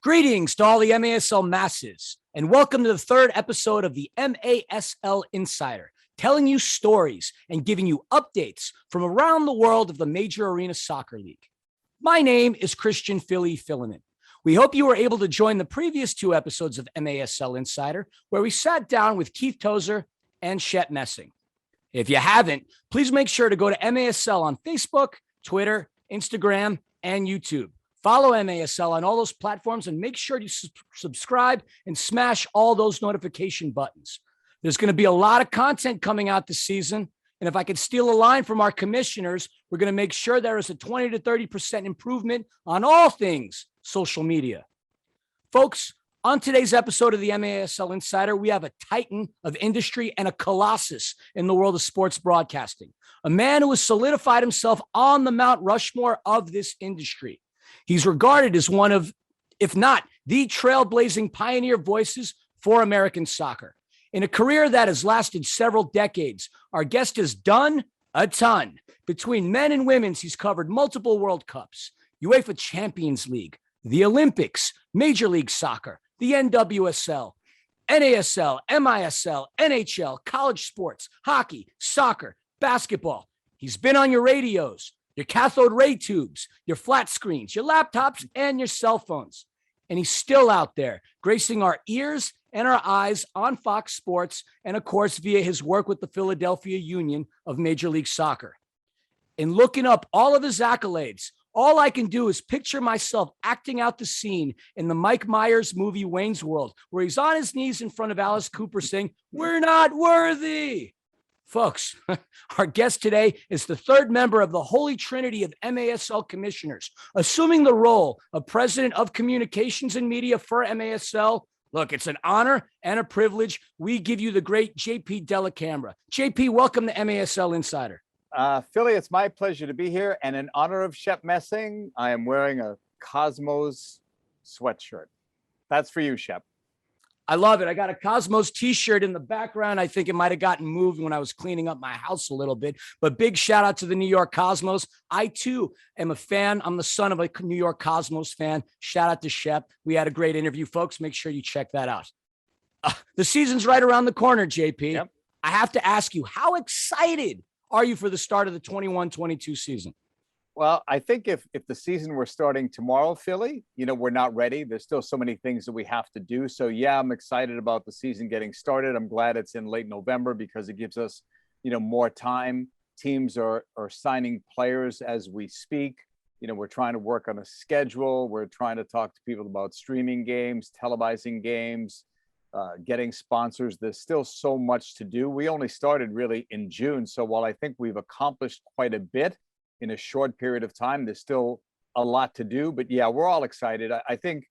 Greetings to all the MASL masses, and welcome to the third episode of the MASL Insider, telling you stories and giving you updates from around the world of the Major Arena Soccer League. My name is Christian Philly Filament. We hope you were able to join the previous two episodes of MASL Insider, where we sat down with Keith Tozer and Shep Messing. If you haven't, please make sure to go to MASL on Facebook, Twitter, Instagram, and YouTube. Follow MASL on all those platforms and make sure to subscribe and smash all those notification buttons. There's going to be a lot of content coming out this season. And if I could steal a line from our commissioners, we're going to make sure there is a 20 to 30% improvement on all things social media. Folks, on today's episode of the MASL Insider, we have a titan of industry and a colossus in the world of sports broadcasting, a man who has solidified himself on the Mount Rushmore of this industry. He's regarded as one of, if not the trailblazing pioneer voices for American soccer. In a career that has lasted several decades, our guest has done a ton. Between men and women's, he's covered multiple World Cups, UEFA Champions League, the Olympics, Major League Soccer, the NWSL, NASL, MISL, NHL, college sports, hockey, soccer, basketball. He's been on your radios, your cathode ray tubes, your flat screens, your laptops, and your cell phones. And he's still out there, gracing our ears and our eyes on Fox Sports, and of course, via his work with the Philadelphia Union of Major League Soccer. In looking up all of his accolades, all I can do is picture myself acting out the scene in the Mike Myers movie Wayne's World, where he's on his knees in front of Alice Cooper saying, "We're not worthy." Folks, our guest today is the third member of the Holy Trinity of MASL commissioners, assuming the role of President of Communications and Media for MASL. Look, it's an honor and a privilege. We give you the great JP Dellacamera. JP, welcome to MASL Insider. Philly, it's my pleasure to be here. And in honor of Shep Messing, I am wearing a Cosmos sweatshirt. That's for you, Shep. I love it. I got a Cosmos t-shirt in the background. I think it might have gotten moved when I was cleaning up my house a little bit, but big shout out to the New York Cosmos. I too am a fan. I'm the son of a New York Cosmos fan. Shout out to Shep. We had a great interview, folks. Make sure you check that out. The season's right around the corner, JP. Yep. I have to ask you, how excited are you for the start of the 21-22 season? Well, I think if the season were starting tomorrow, Philly, we're not ready. There's still so many things that we have to do. So, yeah, I'm excited about the season getting started. I'm glad it's in late November because it gives us, more time. Teams are signing players as we speak. We're trying to work on a schedule. We're trying to talk to people about streaming games, televising games, getting sponsors. There's still so much to do. We only started really in June. So while I think we've accomplished quite a bit in a short period of time, there's still a lot to do. But yeah, we're all excited. I think,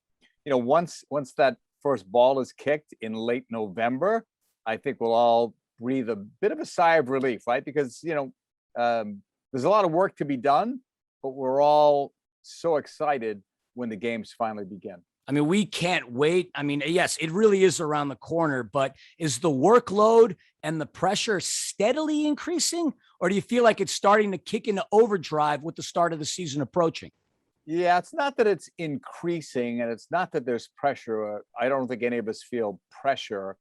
once that first ball is kicked in late November, I think we'll all breathe a bit of a sigh of relief, right? Because, there's a lot of work to be done, but we're all so excited when the games finally begin. I mean, we can't wait. I mean, yes, it really is around the corner, but is the workload and the pressure steadily increasing? Or do you feel like it's starting to kick into overdrive with the start of the season approaching? Yeah, it's not that it's increasing and it's not that there's pressure. I don't think any of us feel pressure.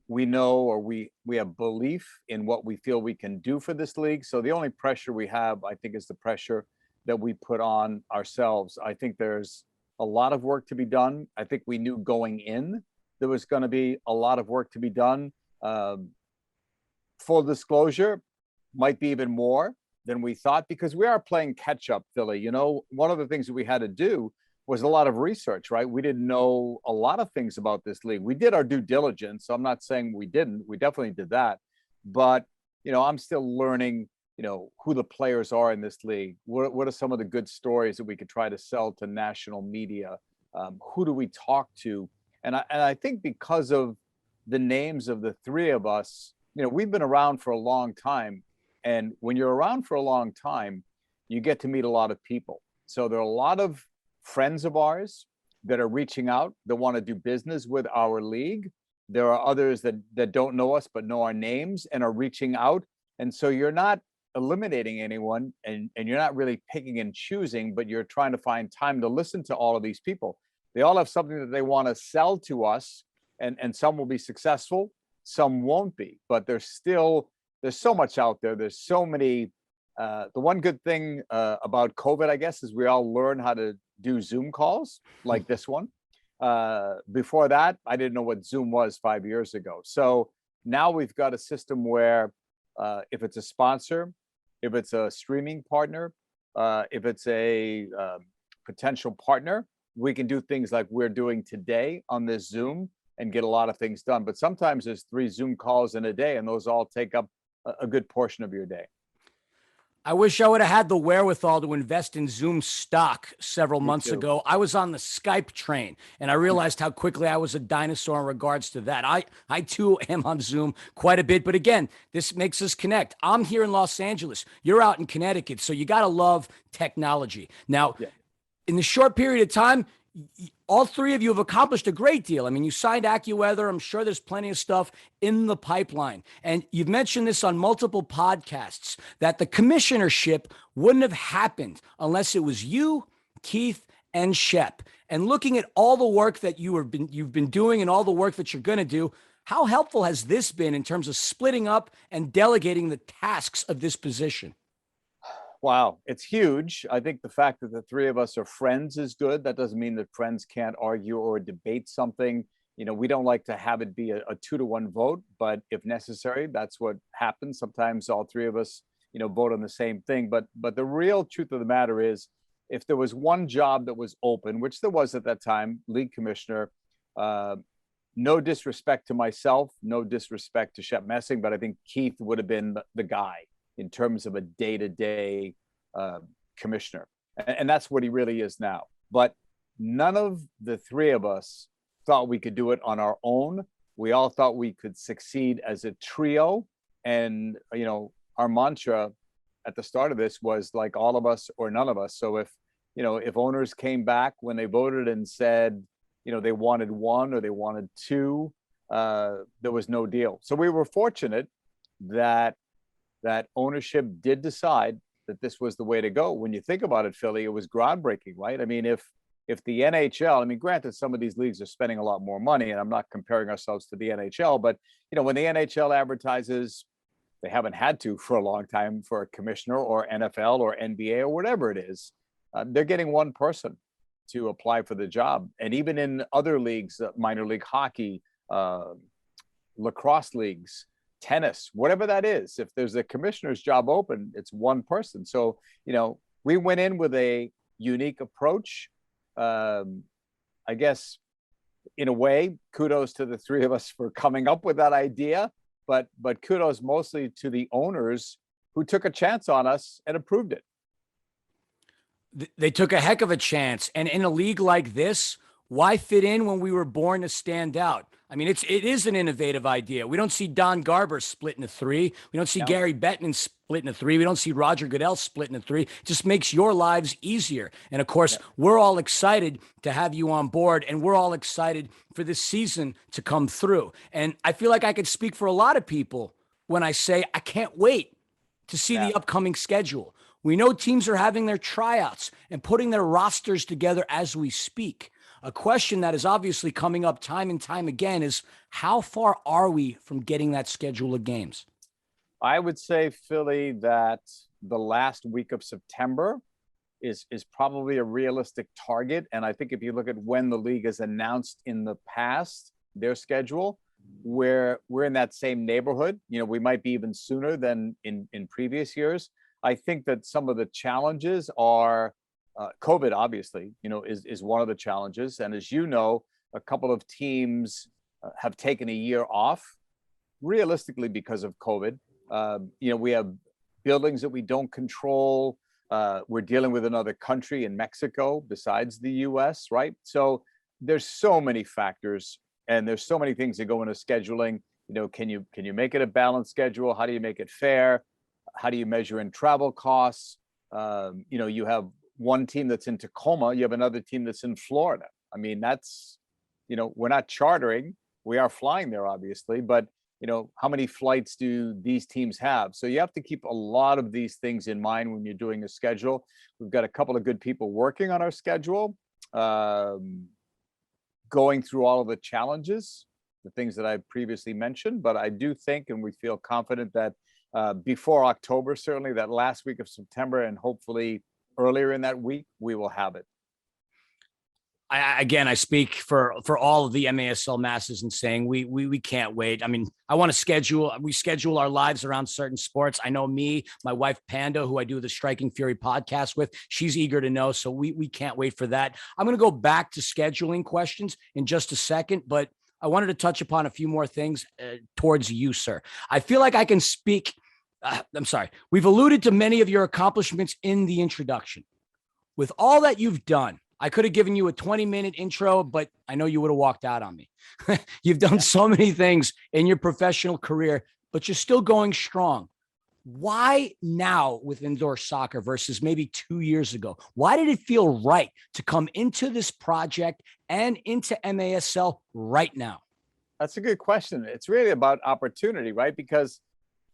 We know, or we have belief in what we feel we can do for this league. So the only pressure we have, I think, is the pressure that we put on ourselves. I think there's a lot of work to be done. I think we knew going in there was going to be a lot of work to be done. Full disclosure, might be even more than we thought because we are playing catch up, Philly. One of the things that we had to do was a lot of research, right? We didn't know a lot of things about this league. We did our due diligence. So I'm not saying we didn't. We definitely did that. But, I'm still learning, who the players are in this league. What are some of the good stories that we could try to sell to national media? Who do we talk to? And I think because of the names of the three of us, we've been around for a long time. And when you're around for a long time, you get to meet a lot of people. So there are a lot of friends of ours that are reaching out, that want to do business with our league. There are others that don't know us, but know our names and are reaching out. And so you're not eliminating anyone and you're not really picking and choosing, but you're trying to find time to listen to all of these people. They all have something that they want to sell to us, and some will be successful, some won't be. But there's so much out there. There's so many. The one good thing about COVID, I guess, is we all learn how to do Zoom calls like this one. Before that, I didn't know what Zoom was 5 years ago. So now we've got a system where if it's a sponsor, if it's a streaming partner, if it's a potential partner, we can do things like we're doing today on this Zoom and get a lot of things done. But sometimes there's 3 Zoom calls in a day, and those all take up a good portion of your day. I wish I would have had the wherewithal to invest in Zoom stock several months too. ago. I was on the Skype train, and I realized how quickly I was a dinosaur in regards to that. I too am on Zoom quite a bit, but again, this makes us connect. I'm here in Los Angeles. You're out in Connecticut, so you got to love technology. Now, Yeah. in the short period of time, all 3 of you have accomplished a great deal. I mean, you signed AccuWeather. I'm sure there's plenty of stuff in the pipeline. And you've mentioned this on multiple podcasts that the commissionership wouldn't have happened unless it was you, Keith, and Shep. And looking at all the work that you've been doing and all the work that you're going to do, how helpful has this been in terms of splitting up and delegating the tasks of this position? Wow, it's huge. I think the fact that the 3 of us are friends is good. That doesn't mean that friends can't argue or debate something. We don't like to have it be a 2-to-1 vote, but if necessary, that's what happens. Sometimes all 3 of us, vote on the same thing. But the real truth of the matter is, if there was one job that was open, which there was at that time, league commissioner, no disrespect to myself, no disrespect to Shep Messing, but I think Keith would have been the guy in terms of a day-to-day commissioner. And that's what he really is now. But none of the 3 of us thought we could do it on our own. We all thought we could succeed as a trio. And, our mantra at the start of this was like all of us or none of us. So if owners came back when they voted and said, they wanted 1 or they wanted 2, there was no deal. So we were fortunate that ownership did decide that this was the way to go. When you think about it, Philly, it was groundbreaking, right? I mean, if the NHL, granted, some of these leagues are spending a lot more money, and I'm not comparing ourselves to the NHL, but when the NHL advertises, they haven't had to for a long time for a commissioner or NFL or NBA or whatever it is, they're getting 1 person to apply for the job. And even in other leagues, minor league hockey, lacrosse leagues, tennis, whatever that is, if there's a commissioner's job open, it's 1 person. So, we went in with a unique approach. I guess in a way, kudos to the 3 of us for coming up with that idea, but kudos mostly to the owners who took a chance on us and approved it. They took a heck of a chance. And in a league like this, why fit in when we were born to stand out? I mean, it is an innovative idea. We don't see Don Garber split into 3. We don't see Gary Bettman split into 3. We don't see Roger Goodell split into 3. It just makes your lives easier. And of course, we're all excited to have you on board, and we're all excited for this season to come through. And I feel like I could speak for a lot of people when I say I can't wait to see the upcoming schedule. We know teams are having their tryouts and putting their rosters together as we speak. A question that is obviously coming up time and time again is, how far are we from getting that schedule of games? I would say, Philly, that the last week of September is probably a realistic target. And I think if you look at when the league has announced in the past their schedule, we're in that same neighborhood. We might be even sooner than in previous years. I think that some of the challenges are COVID, obviously, is one of the challenges. And as you know, a couple of teams have taken a year off, realistically because of COVID. We have buildings that we don't control. We're dealing with another country in Mexico besides the US, right? So there's so many factors, and there's so many things that go into scheduling. Can you make it a balanced schedule? How do you make it fair? How do you measure in travel costs? You have one team that's in Tacoma, you have another team that's in Florida. I mean, that's, we're not chartering, we are flying there, obviously, but how many flights do these teams have? So you have to keep a lot of these things in mind when you're doing a schedule. We've got a couple of good people working on our schedule. going through all of the challenges, the things that I previously mentioned. But I do think, and we feel confident that before October, certainly that last week of September, and hopefully earlier in that week, we will have it. I speak for all of the MASL masses and saying we can't wait. I mean, we schedule our lives around certain sports. I know my wife Panda, who I do the Striking Fury podcast with, she's eager to know. So we can't wait for that. I'm going to go back to scheduling questions in just a second, but I wanted to touch upon a few more things towards you, sir. I feel like I can speak. I'm sorry. We've alluded to many of your accomplishments in the introduction. With all that you've done, I could have given you a 20-minute intro, but I know you would have walked out on me. You've done so many things in your professional career, but you're still going strong. Why now with indoor soccer versus maybe 2 years ago? Why did it feel right to come into this project and into MASL right now? That's a good question. It's really about opportunity, right? Because,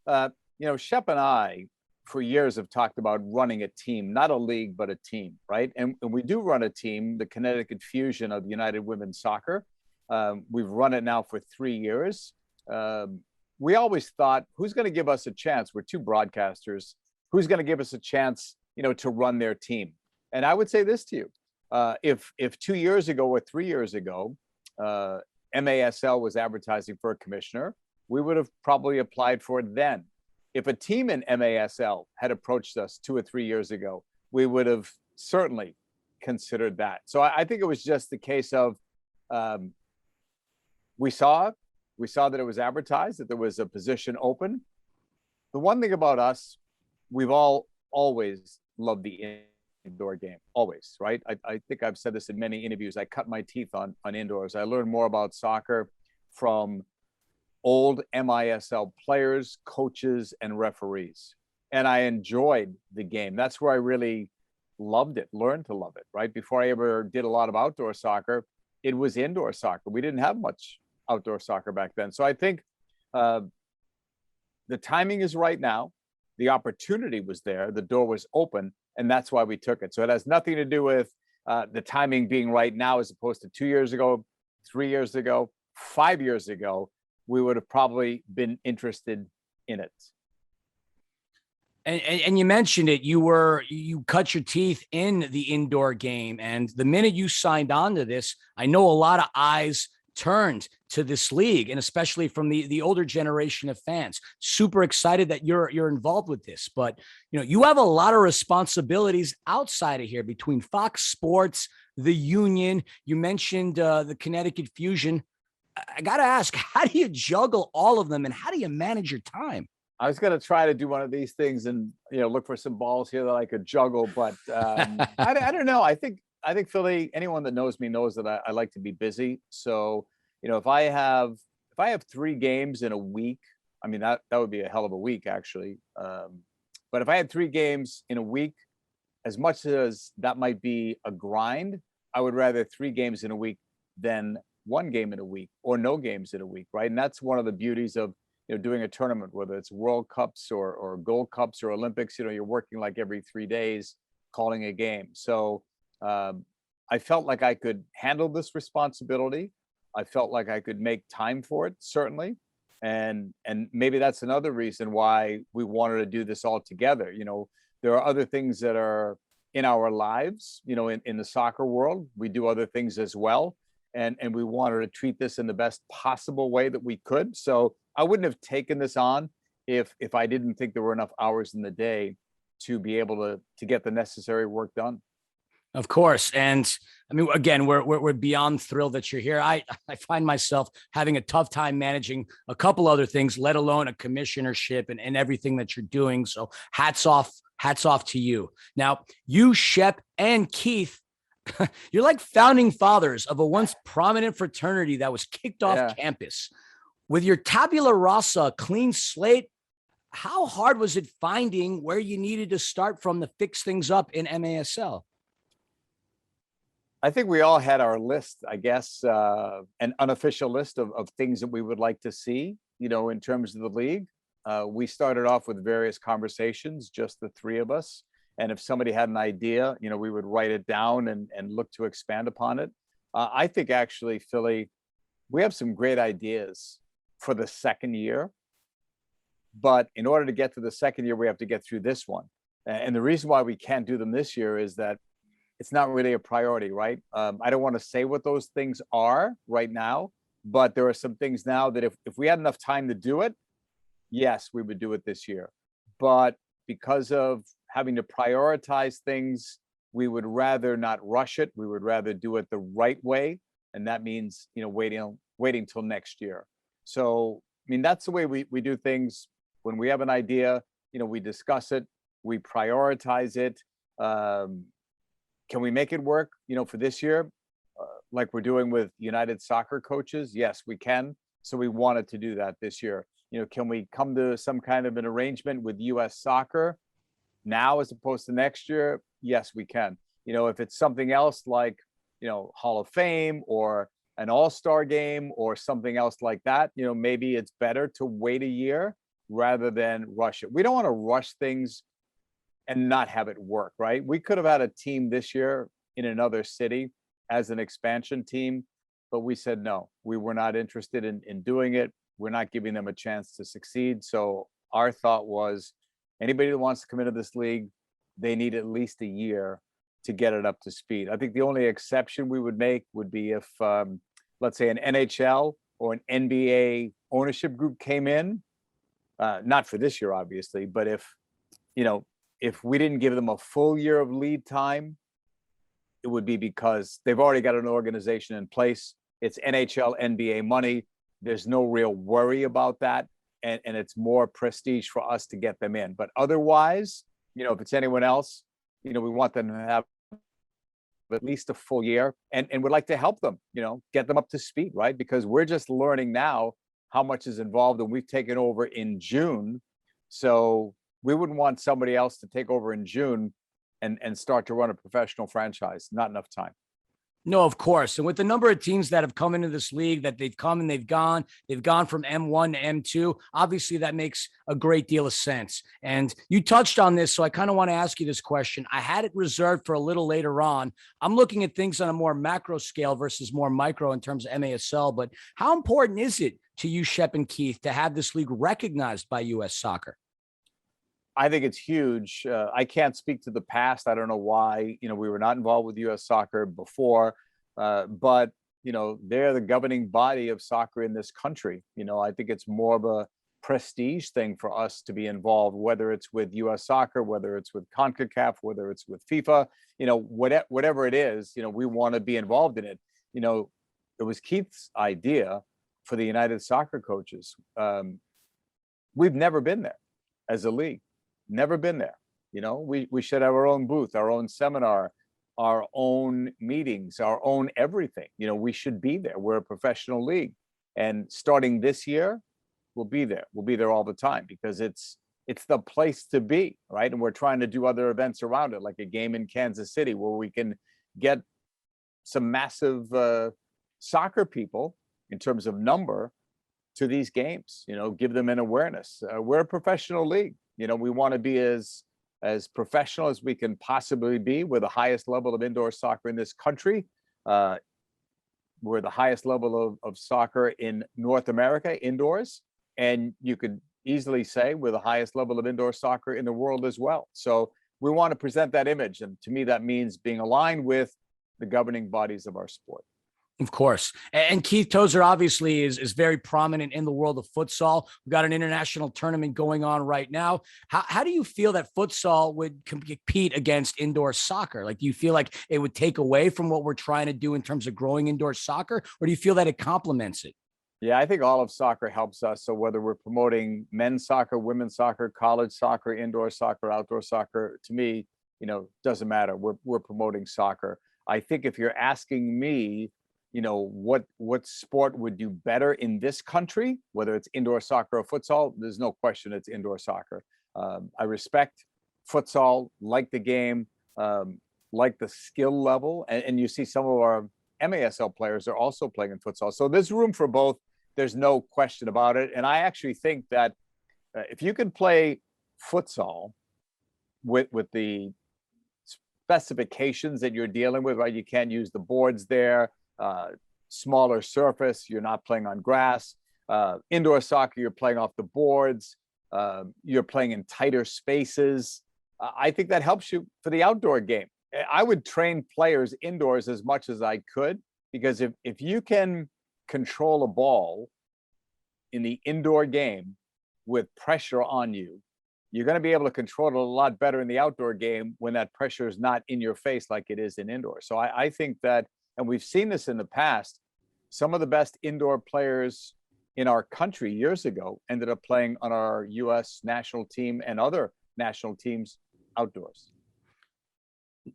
Shep and I, for years, have talked about running a team, not a league, but a team, right? And we do run a team, the Connecticut Fusion of United Women's Soccer. We've run it now for 3 years. We always thought, who's going to give us a chance? We're two broadcasters. Who's going to give us a chance, to run their team? And I would say this to you. If 2 years ago or 3 years ago, MASL was advertising for a commissioner, we would have probably applied for it then. If a team in MASL had approached us 2 or 3 years ago, we would have certainly considered that. So I think it was just the case of we saw that it was advertised, that there was a position open. The one thing about us, we've always loved the indoor game, always, right? I think I've said this in many interviews. I cut my teeth on indoors. I learned more about soccer from old MISL players, coaches, and referees. And I enjoyed the game. That's where I really loved it, learned to love it, right? Before I ever did a lot of outdoor soccer, it was indoor soccer. We didn't have much outdoor soccer back then. So I think the timing is right now. The opportunity was there. The door was open, and that's why we took it. So it has nothing to do with the timing being right now as opposed to 2 years ago, 3 years ago, 5 years ago. We would have probably been interested in it. And you mentioned it, you cut your teeth in the indoor game. And the minute you signed on to this, I know a lot of eyes turned to this league, and especially from the older generation of fans. Super excited that you're involved with this. But you have a lot of responsibilities outside of here between Fox Sports, the union. You mentioned the Connecticut Fusion. I got to ask, how do you juggle all of them, and how do you manage your time? I was going to try to do one of these things and, look for some balls here that I could juggle, but I don't know. I think Philly, anyone that knows me knows that I like to be busy. So, if I have 3 games in a week, I mean, that would be a hell of a week actually. But if I had 3 games in a week, as much as that might be a grind, I would rather 3 games in a week than 1 game in a week or no games in a week, right? And that's one of the beauties of doing a tournament, whether it's World Cups or Gold Cups or Olympics. You're working like every 3 days, calling a game. So I felt like I could handle this responsibility. I felt like I could make time for it, certainly, and maybe that's another reason why we wanted to do this all together. There are other things that are in our lives. In the soccer world, we do other things as well. And we wanted to treat this in the best possible way that we could. So I wouldn't have taken this on if I didn't think there were enough hours in the day to be able to get the necessary work done. Of course. And I mean, again, we're beyond thrilled that you're here. I find myself having a tough time managing a couple other things, let alone a commissionership and everything that you're doing. So hats off to you. Now, you, Shep, and Keith, you're like founding fathers of a once prominent fraternity that was kicked off campus. With your tabula rasa, clean slate, how hard was it finding where you needed to start from to fix things up in MASL? I think we all had our list, I guess, an unofficial list of things that we would like to see, in terms of the league. We started off with various conversations, just the 3 of us. And if somebody had an idea, we would write it down and look to expand upon it. I think actually, Philly, we have some great ideas for the second year. But in order to get to the second year, we have to get through this one. And the reason why we can't do them this year is that it's not really a priority, right? I don't want to say what those things are right now, but there are some things now that if we had enough time to do it, yes, we would do it this year. But because of having to prioritize things, we would rather not rush it. We would rather do it the right way. And that means, waiting till next year. So, I mean, that's the way we do things. When we have an idea, we discuss it, we prioritize it. Can we make it work, for this year? Like we're doing with United Soccer coaches? Yes, we can. So we wanted to do that this year. Can we come to some kind of an arrangement with US Soccer now as opposed to next year? Yes, we can. If it's something else like, Hall of Fame or an all-star game or something else like that, maybe it's better to wait a year rather than rush it. We don't want to rush things and not have it work, right? We could have had a team this year in another city as an expansion team, but we said no, we were not interested in doing it. We're not giving them a chance to succeed. So our thought was anybody that wants to come into this league, they need at least a year to get it up to speed. I think the only exception we would make would be if, let's say, an NHL or an NBA ownership group came in, not for this year, obviously, but if we didn't give them a full year of lead time, it would be because they've already got an organization in place. It's NHL, NBA money. There's no real worry about that. And it's more prestige for us to get them in. But otherwise, if it's anyone else, we want them to have at least a full year and would like to help them, get them up to speed, right? Because we're just learning now how much is involved and we've taken over in June. So we wouldn't want somebody else to take over in June and start to run a professional franchise. Not enough time. No, of course. And with the number of teams that have come into this league, that they've come and they've gone from M1 to M2. Obviously, that makes a great deal of sense. And you touched on this, so I kind of want to ask you this question. I had it reserved for a little later on. I'm looking at things on a more macro scale versus more micro in terms of MASL. But how important is it to you, Shep and Keith, to have this league recognized by U.S. Soccer? I think it's huge. I can't speak to the past. I don't know why, we were not involved with U.S. Soccer before, but, they're the governing body of soccer in this country. I think it's more of a prestige thing for us to be involved, whether it's with U.S. Soccer, whether it's with CONCACAF, whether it's with FIFA, whatever it is, we want to be involved in it. It was Keith's idea for the United Soccer coaches. We've never been there as a league. Never been there. We should have our own booth, our own seminar, our own meetings, our own everything. We should be there. We're a professional league. And starting this year, we'll be there. We'll be there all the time because it's the place to be, right? And we're trying to do other events around it, like a game in Kansas City where we can get some massive soccer people in terms of number to these games, give them an awareness. We're a professional league. We want to be as professional as we can possibly be. We're the highest level of indoor soccer in this country. We're the highest level of soccer in North America, indoors. And you could easily say we're the highest level of indoor soccer in the world as well. So we want to present that image. And to me, that means being aligned with the governing bodies of our sport. Of course. And Keith Tozer obviously is very prominent in the world of futsal. We've got an international tournament going on right now. How do you feel that futsal would compete against indoor soccer? Like, do you feel like it would take away from what we're trying to do in terms of growing indoor soccer, or do you feel that it complements it? Yeah, I think all of soccer helps us. So whether we're promoting men's soccer, women's soccer, college soccer, indoor soccer, outdoor soccer, to me, doesn't matter. We're promoting soccer. I think if you're asking me, what sport would do better in this country, whether it's indoor soccer or futsal, there's no question it's indoor soccer. I respect futsal, like the game, like the skill level. And you see some of our MASL players are also playing in futsal. So there's room for both. There's no question about it. And I actually think that if you can play futsal with the specifications that you're dealing with, right? You can't use the boards there. smaller surface. You're not playing on grass. Indoor soccer, you're playing off the boards. You're playing in tighter spaces. I think that helps you for the outdoor game. I would train players indoors as much as I could, because if you can control a ball in the indoor game with pressure on you, you're going to be able to control it a lot better in the outdoor game when that pressure is not in your face like it is in indoor. So I think that, and we've seen this in the past, some of the best indoor players in our country years ago ended up playing on our U.S. national team and other national teams outdoors.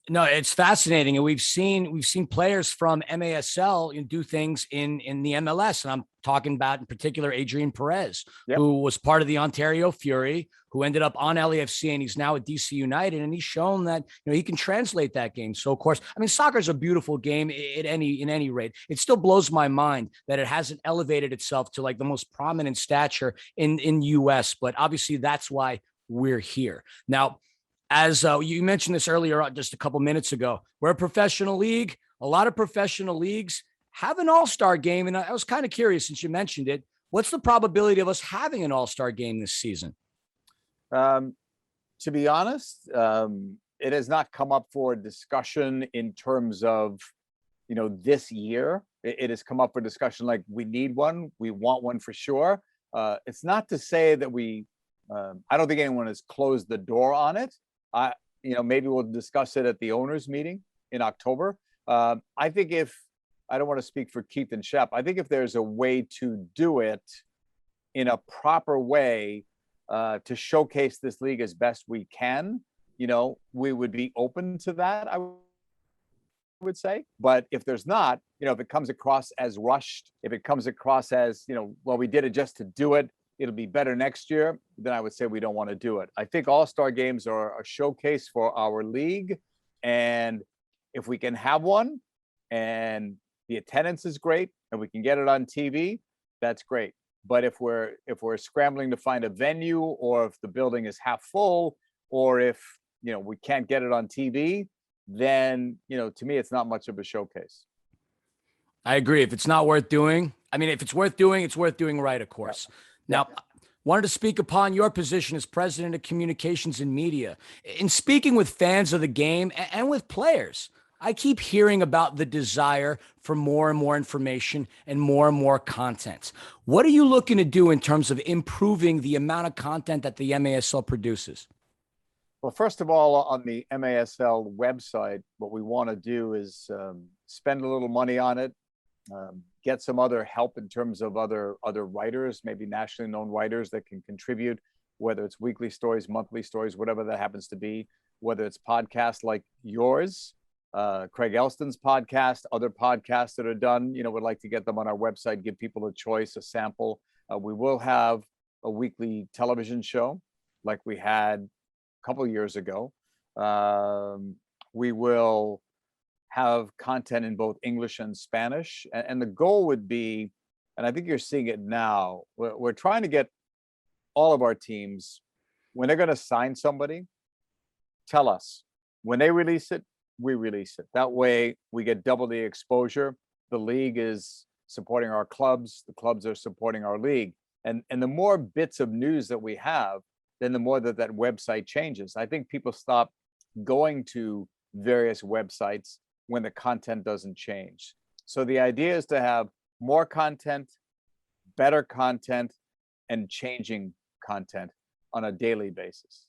No, it's fascinating, and we've seen players from MASL do things in the MLS, and I'm talking about in particular Adrian Perez, who was part of the Ontario Fury, who ended up on LAFC, and he's now at DC United, and he's shown that he can translate that game. So of course, I mean, soccer is a beautiful game in any rate. It still blows my mind that it hasn't elevated itself to like the most prominent stature in US, but obviously that's why we're here now. As you mentioned this earlier, just a couple minutes ago, we're a professional league. A lot of professional leagues have an all-star game. And I was kind of curious, since you mentioned it, what's the probability of us having an all-star game this season? To be honest, it has not come up for discussion in terms of, this year. It has come up for discussion like we need one. We want one for sure. It's not to say that I don't think anyone has closed the door on it. Maybe we'll discuss it at the owners meeting in October. I think I don't want to speak for Keith and Shep. I think if there's a way to do it in a proper way to showcase this league as best we can, we would be open to that, I would say. But if there's not, if it comes across as rushed, if it comes across as, well, we did it just to do it, it'll be better next year, then I would say we don't want to do it. I think all-star games are a showcase for our league. And if we can have one and the attendance is great and we can get it on TV, that's great. But if we're scrambling to find a venue, or if the building is half full, or if, we can't get it on TV, then, to me, it's not much of a showcase. I agree. If it's not worth doing, if it's worth doing, it's worth doing right, of course. Yeah. Now, wanted to speak upon your position as president of communications and media. In speaking with fans of the game and with players, I keep hearing about the desire for more and more information and more content. What are you looking to do in terms of improving the amount of content that the MASL produces? Well, first of all, on the MASL website, what we want to do is spend a little money on it, get some other help in terms of other writers, maybe nationally known writers that can contribute, whether it's weekly stories, monthly stories, whatever that happens to be, whether it's podcasts like yours, Craig Elston's podcast, other podcasts that are done, we'd like to get them on our website, give people a choice, a sample. We will have a weekly television show like we had a couple of years ago. We will have content in both English and Spanish. And the goal would be, and I think you're seeing it now, we're trying to get all of our teams, when they're going to sign somebody, tell us. When they release it, we release it. That way we get double the exposure. The league is supporting our clubs. The clubs are supporting our league. And the more bits of news that we have, then the more that website changes. I think people stop going to various websites when the content doesn't change. So the idea is to have more content, better content, and changing content on a daily basis.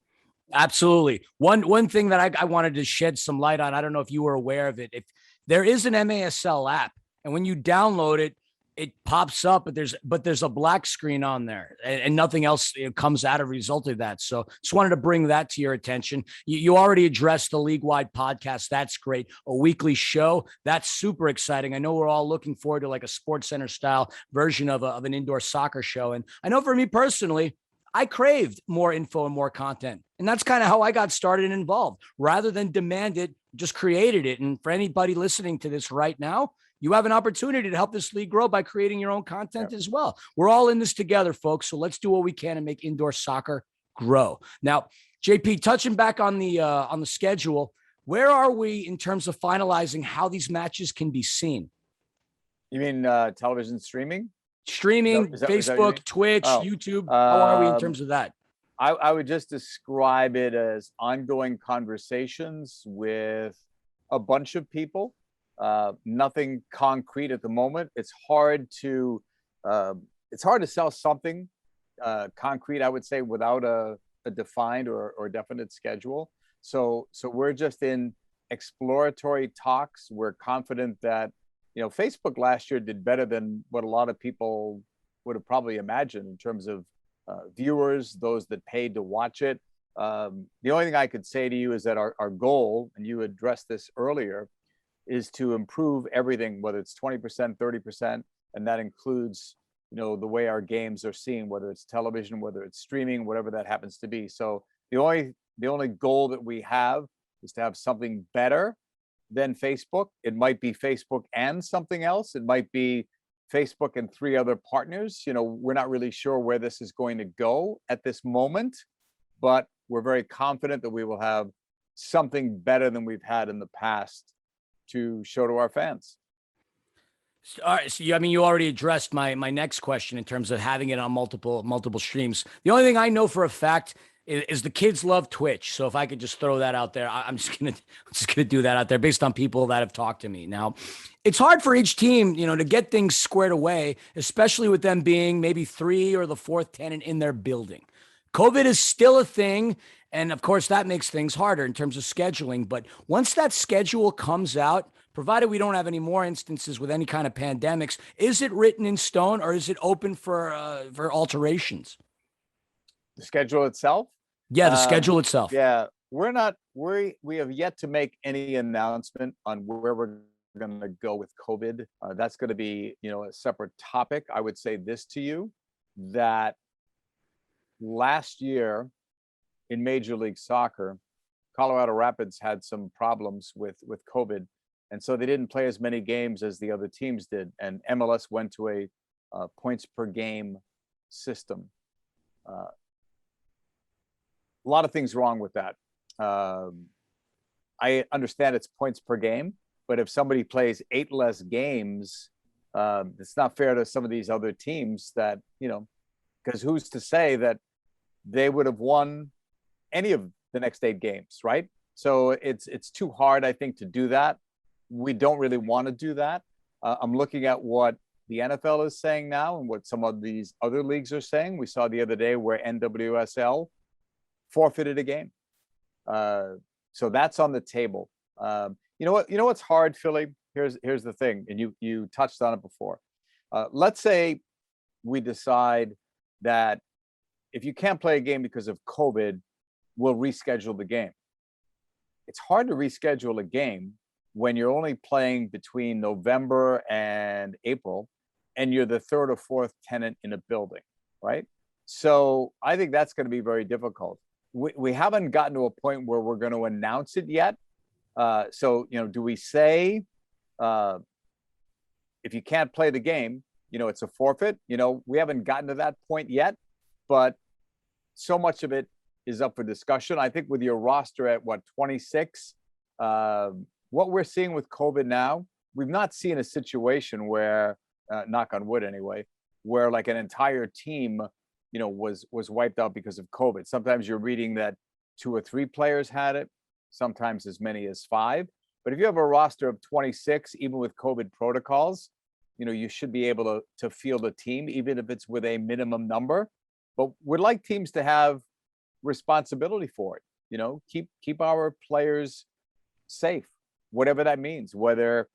Absolutely. One thing that I wanted to shed some light on, I don't know if you were aware of it. If there is an MASL app, and when you download it, it pops up, but there's a black screen on there, and nothing else comes out of result of that. So just wanted to bring that to your attention. You already addressed the league-wide podcast. That's great. A weekly show. That's super exciting. I know we're all looking forward to like a Sports Center style version of an indoor soccer show. And I know for me personally, I craved more info and more content. And that's kind of how I got started and involved. Rather than demand it, just created it. And for anybody listening to this right now, you have an opportunity to help this league grow by creating your own content as well. We're all in this together, folks. So let's do what we can to make indoor soccer grow. Now, JP, touching back on the schedule, where are we in terms of finalizing how these matches can be seen? You mean television streaming? Streaming, Is that what you mean? Facebook, Twitch, Oh, YouTube. How are we in terms of that? I would just describe it as ongoing conversations with a bunch of people. Nothing concrete at the moment. It's hard to sell something concrete, I would say, without a defined or definite schedule. So we're just in exploratory talks. We're confident that Facebook last year did better than what a lot of people would have probably imagined in terms of viewers, those that paid to watch it. The only thing I could say to you is that our goal, and you addressed this earlier, is to improve everything, whether it's 20%, 30%, and that includes the way our games are seen, whether it's television, whether it's streaming, whatever that happens to be. So the only goal that we have is to have something better than Facebook. It might be Facebook and something else. It might be Facebook and 3 other partners. We're not really sure where this is going to go at this moment, but we're very confident that we will have something better than we've had in the past to show to our fans. All right, so you already addressed my next question in terms of having it on multiple streams. The only thing I know for a fact is the kids love Twitch. So if I could just throw that out there, I'm just gonna do that out there based on people that have talked to me. Now, it's hard for each team, to get things squared away, especially with them being maybe 3 or the 4th tenant in their building. COVID is still a thing. And of course, that makes things harder in terms of scheduling. But once that schedule comes out, provided we don't have any more instances with any kind of pandemics, is it written in stone or is it open for alterations? The schedule itself? Yeah, the schedule itself. Yeah, we have yet to make any announcement on where we're going to go with COVID. That's going to be, a separate topic. I would say this to you, that last year in Major League Soccer, Colorado Rapids had some problems with COVID. And so they didn't play as many games as the other teams did. And MLS went to a points per game system. A lot of things wrong with that. I understand it's points per game, but if somebody plays 8 less games, it's not fair to some of these other teams that, because who's to say that they would have won any of the next 8 games, right? So it's too hard, I think, to do that. We don't really want to do that. I'm looking at what the NFL is saying now and what some of these other leagues are saying. We saw the other day where NWSL forfeited a game. So that's on the table. You know what's hard, Philly? Here's the thing, and you touched on it before. Let's say we decide that if you can't play a game because of COVID, we'll reschedule the game. It's hard to reschedule a game when you're only playing between November and April, and you're the 3rd or 4th tenant in a building, right? So I think that's going to be very difficult. We haven't gotten to a point where we're going to announce it yet. So, do we say if you can't play the game, it's a forfeit? We haven't gotten to that point yet, but so much of it is up for discussion. I think with your roster at 26, what we're seeing with COVID now, we've not seen a situation where, knock on wood anyway, where like an entire team, was wiped out because of COVID. Sometimes you're reading that 2 or 3 players had it, sometimes as many as 5. But if you have a roster of 26, even with COVID protocols, you should be able to field a team, even if it's with a minimum number. But we'd like teams to have responsibility for it. Keep our players safe, whatever that means. Whether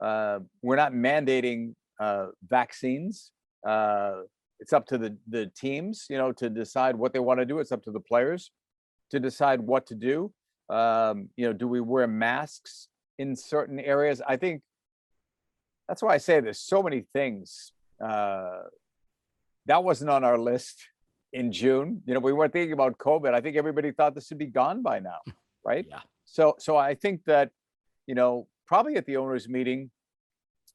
we're not mandating vaccines, it's up to the teams, to decide what they want to do. It's up to the players to decide what to do. Do we wear masks in certain areas? I think that's why I say there's so many things that wasn't on our list in June. We weren't thinking about COVID. I think everybody thought this would be gone by now, right? Yeah. So I think that, probably at the owners' meeting,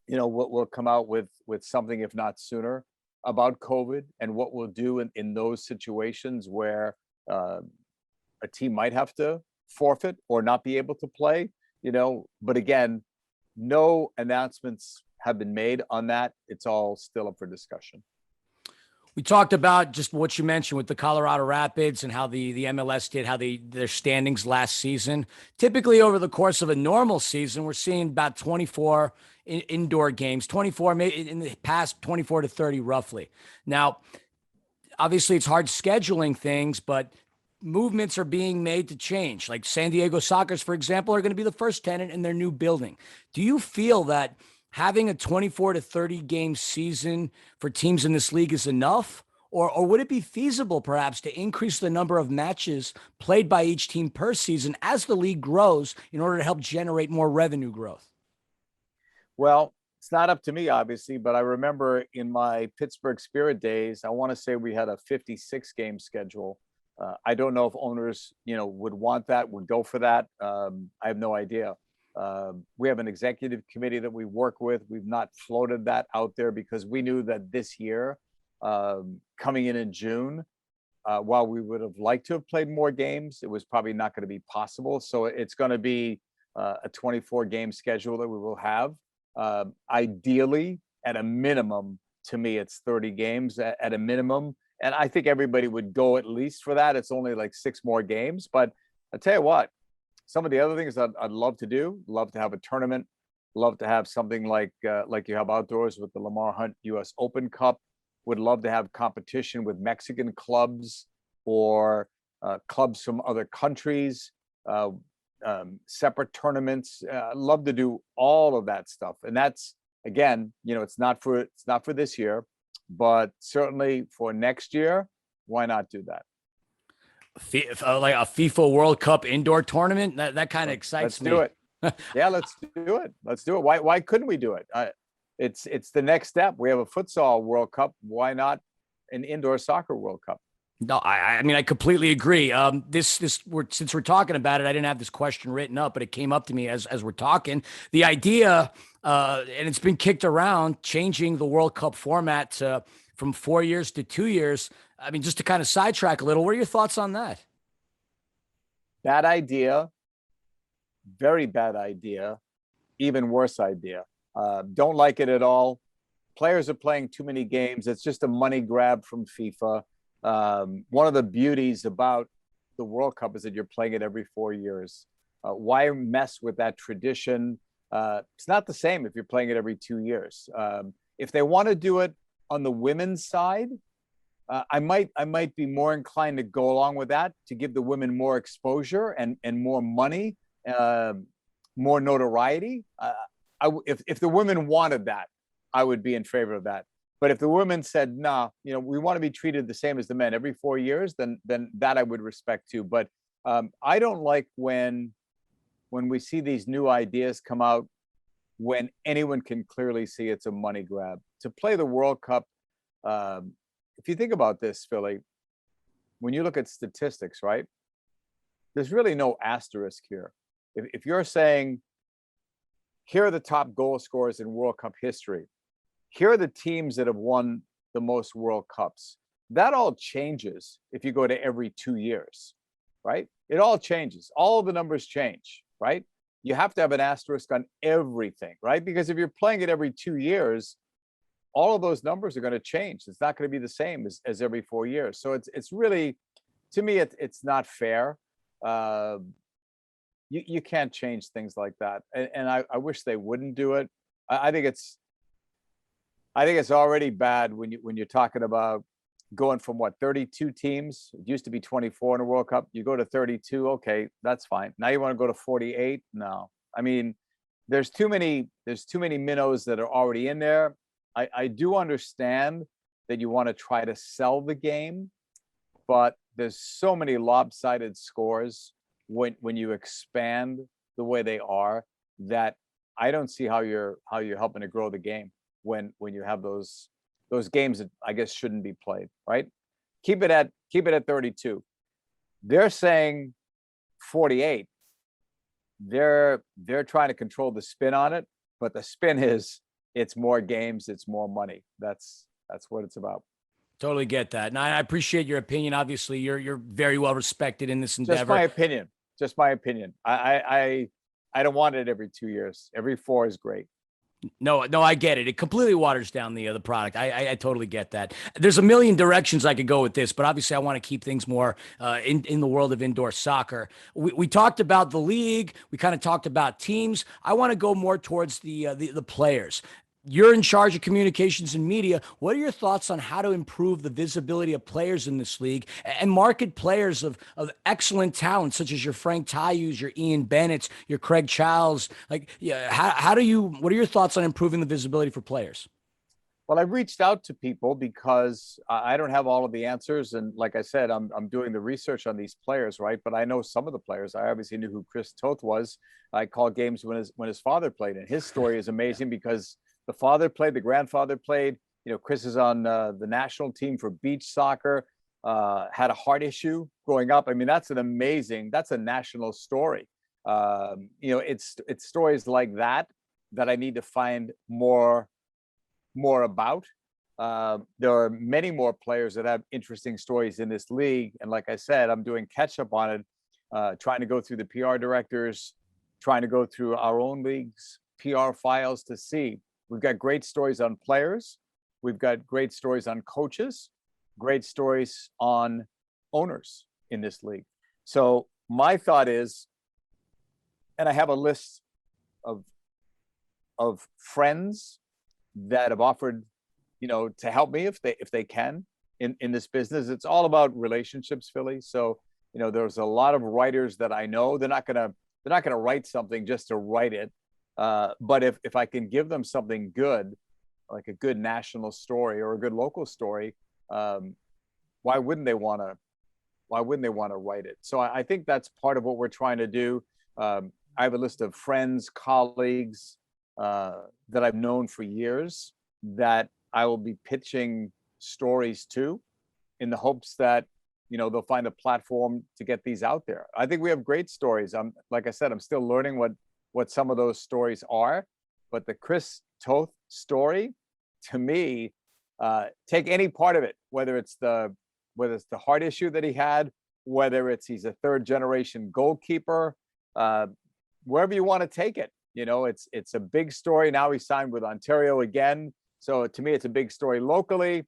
we'll come out with something, if not sooner, about COVID and what we'll do in those situations where a team might have to forfeit or not be able to play. But again, no announcements have been made on that. It's all still up for discussion. We talked about just what you mentioned with the Colorado Rapids and how the MLS did, how their standings last season. Typically over the course of a normal season, we're seeing about 24 indoor games, 24, maybe in the past 24 to 30 roughly. Now, obviously it's hard scheduling things, but movements are being made to change. Like San Diego Sockers, for example, are going to be the first tenant in their new building. Do you feel that having a 24 to 30 game season for teams in this league is enough? Or would it be feasible perhaps to increase the number of matches played by each team per season as the league grows in order to help generate more revenue growth? Well, it's not up to me, obviously, but I remember in my Pittsburgh Spirit days, I want to say we had a 56 game schedule. I don't know if owners, would want that, would go for that. I have no idea. We have an executive committee that we work with. We've not floated that out there because we knew that this year, coming in June, while we would have liked to have played more games, it was probably not going to be possible. So it's going to be a 24 game schedule that we will have. Ideally, at a minimum, to me, it's 30 games at a minimum. And I think everybody would go at least for that. It's only like 6 more games. But I'll tell you what, some of the other things I'd love to do, love to have a tournament, love to have something like you have outdoors with the Lamar Hunt US Open Cup, would love to have competition with Mexican clubs or clubs from other countries, separate tournaments. Love to do all of that stuff. And that's, again, it's not for this year, but certainly for next year, why not do that? Like a FIFA World Cup indoor tournament? That kind of excites me. Let's do it. Yeah, let's do it. Let's do it. Why couldn't we do it? It's the next step. We have a futsal World Cup. Why not an indoor soccer World Cup? No, I mean, I completely agree. Since we're talking about it, I didn't have this question written up, but it came up to me as we're talking. The idea, and it's been kicked around, changing the World Cup format from 4 years to 2 years. I mean, just to kind of sidetrack a little, what are your thoughts on that? Bad idea. Very bad idea. Even worse idea. Don't like it at all. Players are playing too many games. It's just a money grab from FIFA. One of the beauties about the World Cup is that you're playing it every 4 years. Why mess with that tradition? It's not the same if you're playing it every 2 years. If they want to do it on the women's side, I might be more inclined to go along with that, to give the women more exposure and more money, more notoriety. If the women wanted that, I would be in favor of that. But if the women said, nah, we want to be treated the same as the men every 4 years, then that I would respect too. But I don't like when we see these new ideas come out when anyone can clearly see it's a money grab. To play the World Cup, if you think about this, Philly, when you look at statistics, right, there's really no asterisk here. If you're saying, here are the top goal scorers in World Cup history, here are the teams that have won the most World Cups, that all changes if you go to every 2 years, right? It all changes. All of the numbers change, right? You have to have an asterisk on everything, right? Because if you're playing it every 2 years, all of those numbers are going to change. It's not going to be the same as every 4 years. So it's really, to me, it's not fair. You can't change things like that. And I wish they wouldn't do it. I think it's already bad when you're talking about going from 32 teams. It used to be 24 in a World Cup. You go to 32. Okay, that's fine. Now you want to go to 48? No. I mean, there's too many minnows that are already in there. I do understand that you want to try to sell the game, but there's so many lopsided scores when you expand the way they are, that I don't see how you're helping to grow the game when you have those games that I guess shouldn't be played, right? Keep it at 32. They're saying 48. They're trying to control the spin on it, but the spin is, it's more games, it's more money. That's what it's about. Totally get that. And I appreciate your opinion. Obviously, you're very well respected in this endeavor. Just my opinion. I don't want it every 2 years. Every 4 is great. No, no, I get it. It completely waters down the product. I totally get that. There's a million directions I could go with this, but obviously I want to keep things more in the world of indoor soccer. We talked about the league. We kind of talked about teams. I want to go more towards the players. You're in charge of communications and media. What are your thoughts on how to improve the visibility of players in this league and market players of excellent talent, such as your Frank Tyus, your Ian Bennett, your Craig Charles? Like, yeah, how do you, what are your thoughts on improving the visibility for players? Well, I've reached out to people because I don't have all of the answers, and like I said, I'm doing the research on these players, right? But I know some of the players. I obviously knew who Chris Toth was. I called games when his father played, and his story is amazing because the father played, the grandfather played. You know, Chris is on the national team for beach soccer. Had a heart issue growing up. I mean, that's that's a national story. You know, it's stories like that that I need to find more about. There are many more players that have interesting stories in this league. And like I said, I'm doing catch up on it, trying to go through the PR directors, trying to go through our own league's PR files to see. We've got great stories on players. We've got great stories on coaches, great stories on owners in this league. So my thought is, and I have a list of friends that have offered, you know, to help me if they can in this business. It's all about relationships, Philly. So, you know, there's a lot of writers that I know. They're not gonna write something just to write it. But if I can give them something good, like a good national story or a good local story, why wouldn't they want to? Why wouldn't they want to write it? So I think that's part of what we're trying to do. I have a list of friends, colleagues, that I've known for years that I will be pitching stories to in the hopes that, you know, they'll find a platform to get these out there. I think we have great stories. Like I said, I'm still learning what some of those stories are, but the Chris Toth story, to me, take any part of it, whether it's the heart issue that he had, whether he's a third generation goalkeeper, wherever you want to take it. You know, it's a big story. Now he signed with Ontario again. So to me, it's a big story locally.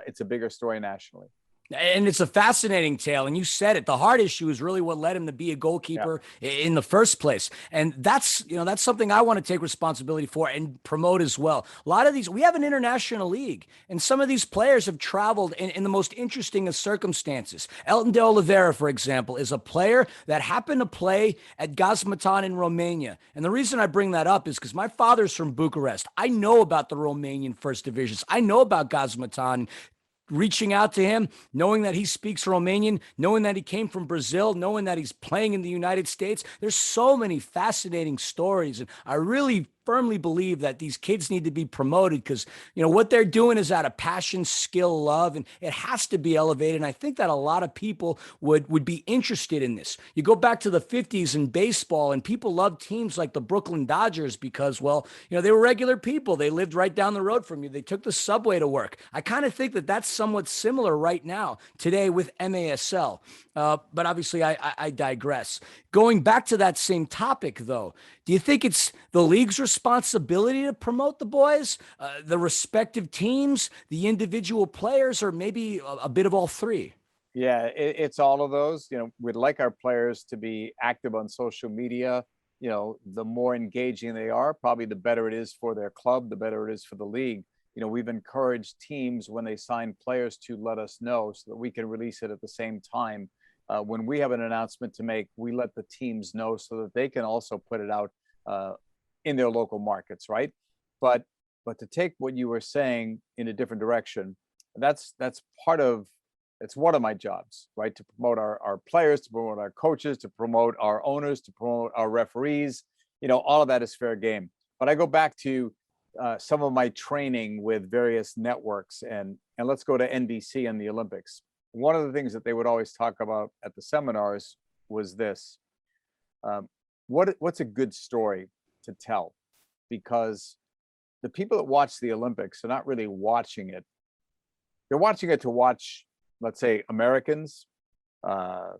It's a bigger story nationally. And it's a fascinating tale. And you said it. The heart issue is really what led him to be a goalkeeper in the first place. And that's, you know, that's something I want to take responsibility for and promote as well. A lot of these, we have an international league, and some of these players have traveled in the most interesting of circumstances. Elton de Oliveira, for example, is a player that happened to play at Gazmatan in Romania. And the reason I bring that up is because my father's from Bucharest. I know about the Romanian first divisions. I know about Gazmatan. Reaching out to him, knowing that he speaks Romanian, knowing that he came from Brazil, knowing that he's playing in the United States. There's so many fascinating stories. And I really firmly believe that these kids need to be promoted because, you know, what they're doing is out of passion, skill, love, and it has to be elevated. And I think that a lot of people would be interested in this. You go back to the 50s in baseball, and people loved teams like the Brooklyn Dodgers because, well, you know, they were regular people. They lived right down the road from you. They took the subway to work. I kind of think that that's somewhat similar right now today with MASL. But obviously, I digress. Going back to that same topic, though, do you think it's the league's responsibility to promote the boys, the respective teams, the individual players, or maybe a bit of all three? Yeah, it's all of those. You know, we'd like our players to be active on social media. You know, the more engaging they are, probably the better it is for their club, the better it is for the league. You know, we've encouraged teams when they sign players to let us know so that we can release it at the same time. When we have an announcement to make, we let the teams know so that they can also put it out in their local markets, right? But to take what you were saying in a different direction, that's part of it's one of my jobs, right? To promote our players, to promote our coaches, to promote our owners, to promote our referees. You know, all of that is fair game. But I go back to some of my training with various networks, and let's go to NBC and the Olympics. One of the things that they would always talk about at the seminars was this: what's a good story to tell? Because the people that watch the Olympics are not really watching it. They're watching it to watch, let's say, Americans. Uh,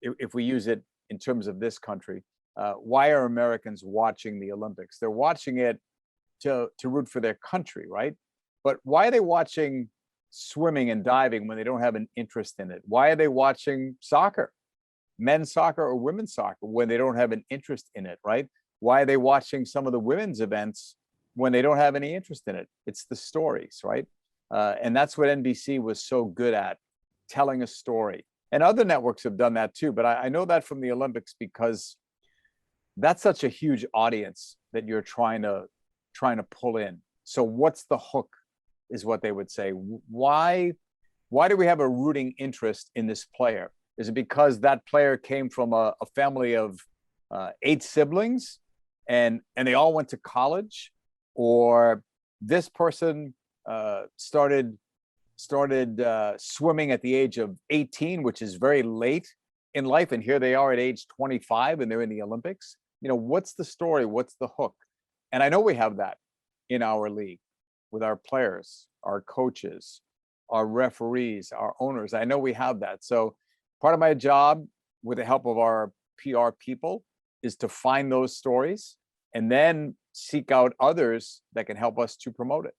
if we use it in terms of this country, why are Americans watching the Olympics? They're watching it to root for their country, right? But why are they watching swimming and diving when they don't have an interest in it? Why are they watching soccer, men's soccer or women's soccer, when they don't have an interest in it, right? Why are they watching some of the women's events when they don't have any interest in it? It's the stories, right? And that's what NBC was so good at, telling a story. And other networks have done that too, but I know that from the Olympics because that's such a huge audience that you're trying to pull in. So what's the hook, is what they would say. Why do we have a rooting interest in this player? Is it because that player came from a family of 8 siblings and they all went to college, or this person started swimming at the age of 18, which is very late in life, and here they are at age 25 and they're in the Olympics? What's the story? What's the hook? And I know we have that in our league with our players, our coaches, our referees, our owners. I know we have that. So part of my job, with the help of our PR people, is to find those stories and then seek out others that can help us to promote it.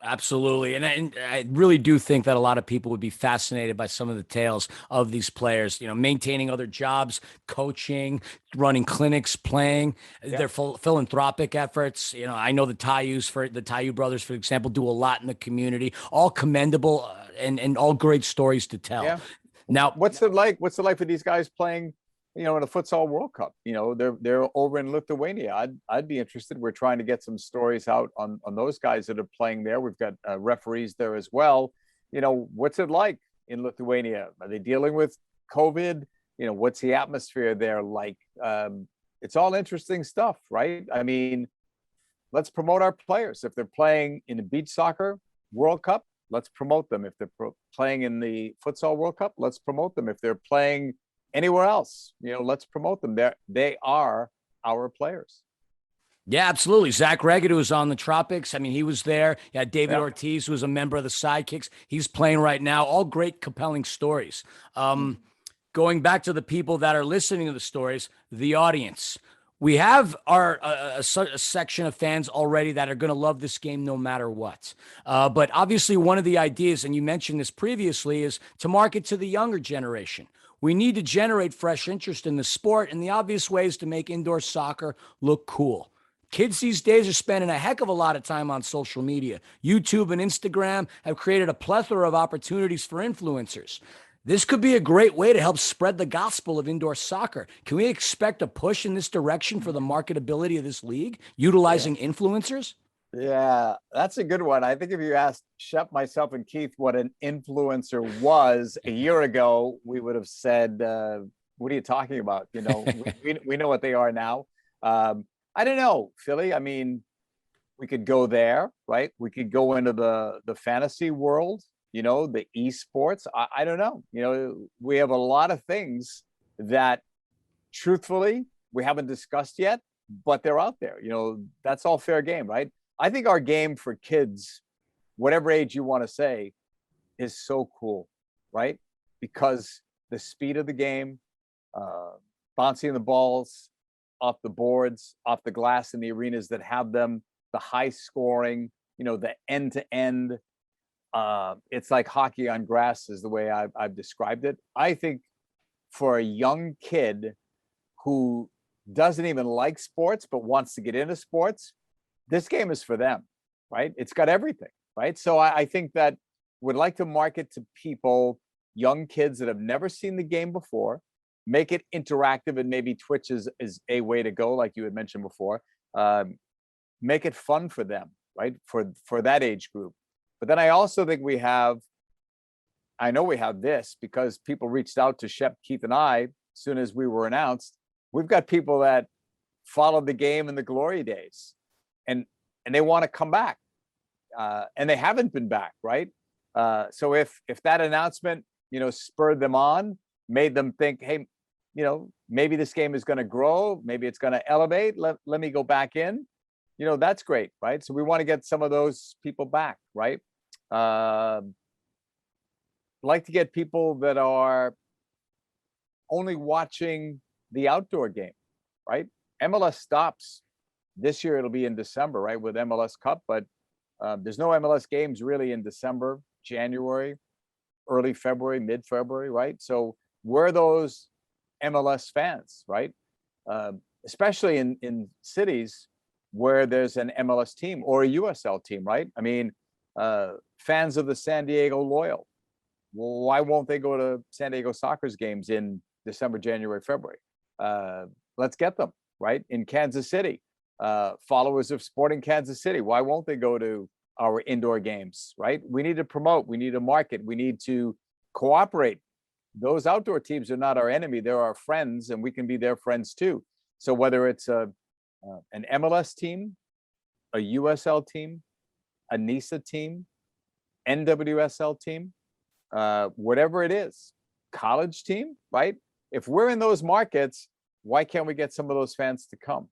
Absolutely. And I really do think that a lot of people would be fascinated by some of the tales of these players, maintaining other jobs, coaching, running clinics, playing, their philanthropic efforts. I know the Tayou brothers, for example, do a lot in the community, all commendable and all great stories to tell. Yeah. Now, what's it like for these guys playing, in a futsal World Cup? They're over in Lithuania. I'd be interested. We're trying to get some stories out on those guys that are playing there. We've got referees there as well. What's it like in Lithuania? Are they dealing with COVID? What's the atmosphere there like? It's all interesting stuff, right? I mean, let's promote our players. If they're playing in the beach soccer World Cup, let's promote them. If they're playing in the futsal World Cup, let's promote them. If they're playing anywhere else, let's promote them. They are our players. Yeah, absolutely. Zach Reggett, who was on the Tropics. I mean, he was there. Yeah, David Ortiz, who was a member of the Sidekicks. He's playing right now. All great, compelling stories. Going back to the people that are listening to the stories, the audience. We have a section of fans already that are going to love this game no matter what. But obviously, one of the ideas, and you mentioned this previously, is to market to the younger generation. We need to generate fresh interest in the sport, and the obvious way is to make indoor soccer look cool. Kids these days are spending a heck of a lot of time on social media. YouTube and Instagram have created a plethora of opportunities for influencers. This could be a great way to help spread the gospel of indoor soccer. Can we expect a push in this direction for the marketability of this league, utilizing influencers? Yeah, that's a good one. I think if you asked Shep, myself, and Keith what an influencer was a year ago, we would have said, what are you talking about? We know what they are now. I don't know, Philly. I mean, we could go there, right? We could go into the fantasy world, the esports. I don't know. We have a lot of things that, truthfully, we haven't discussed yet, but they're out there. That's all fair game, right? I think our game for kids, whatever age you want to say, is so cool, right? Because the speed of the game, bouncing the balls off the boards, off the glass in the arenas that have them, the high scoring, the end to end. It's like hockey on grass is the way I've described it. I think for a young kid who doesn't even like sports but wants to get into sports, this game is for them, right? It's got everything, right? So I think that would like to market to people, young kids that have never seen the game before, make it interactive, and maybe Twitch is a way to go, like you had mentioned before. Make it fun for them, right? For that age group. But then I also think I know we have this because people reached out to Shep, Keith, and I as soon as we were announced. We've got people that followed the game in the glory days, and they want to come back, and they haven't been back, right? So if that announcement, spurred them on, made them think, hey, maybe this game is going to grow, maybe it's going to elevate. Let me go back in. That's great, right? So we want to get some of those people back, right? Like to get people that are only watching the outdoor game, right? MLS stops This year it'll be in December, right, with MLS Cup, but there's no MLS games really in December, January, early February, mid-February, right? So we're those MLS fans, right? Especially in cities where there's an MLS team or a USL team, right? I mean, fans of the San Diego Loyal, well, why won't they go to San Diego Soccer's games in December, January, February? Let's get them, right? In Kansas City, followers of Sporting Kansas City, why won't they go to our indoor games, right? We need to promote, we need to market, we need to cooperate. Those outdoor teams are not our enemy, they're our friends, and we can be their friends too. So whether it's an MLS team, a USL team, a NISA team, NWSL team, whatever it is, college team, right? If we're in those markets, why can't we get some of those fans to come?